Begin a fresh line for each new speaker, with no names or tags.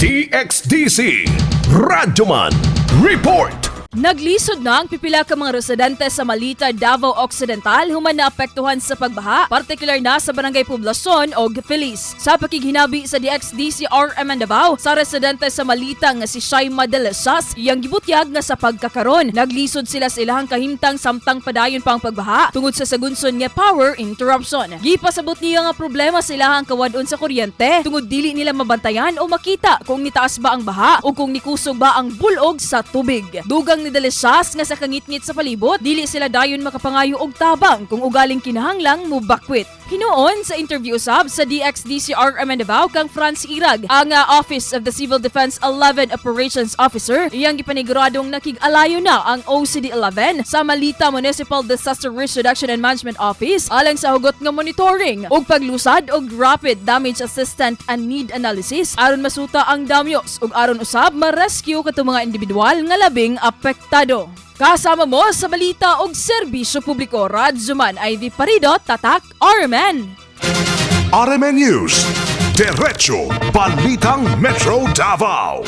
DXDC Radyoman Report.
Naglisod na ang pipila ka mga residente sa Malita, Davao Occidental human naapektuhan sa pagbaha, partikular na sa Barangay Poblacion o Felis. Sa pakighinabi sa DXDC RMN Davao, sa residente sa Malita nga si Shai Ma Delecias, iyang gibutyag nga sa pagkakaron. Naglisod sila sa ilahang kahimtang samtang padayon pang pagbaha tungod sa sagunson nga power interruption. Gipasabot niya nga problema sa ilahang kawad-on sa kuryente tungod dili nila mabantayan o makita kung nitaas ba ang baha o kung nikusog ba ang bul-og sa tubig. Dugang ni Delecias nga sa kangit-ngit sa palibot, dili sila dayon makapangayo og tabang kung ugaling kinahanglang mubakwit. Hinuon sa interview usab sa DXDC RMN Davao kang Franz Irag, ang Office of the Civil Defense 11 Operations Officer, iyang gipaniguradong nakig-alayo na ang OCD XI sa Malita Municipal Disaster Risk Reduction and Management Office alang sa hugot nga monitoring ug paglusad og rapid damage assessment and need analysis aron masuta ang damyos ug aron usab ma-rescue katong mga individual nga labing apektado. Kasama mo sa balita og serbisyo publiko, Radyoman Ivy Parido, Tatak, RMN.
RMN News, Diretso, Balitang Metro Davao.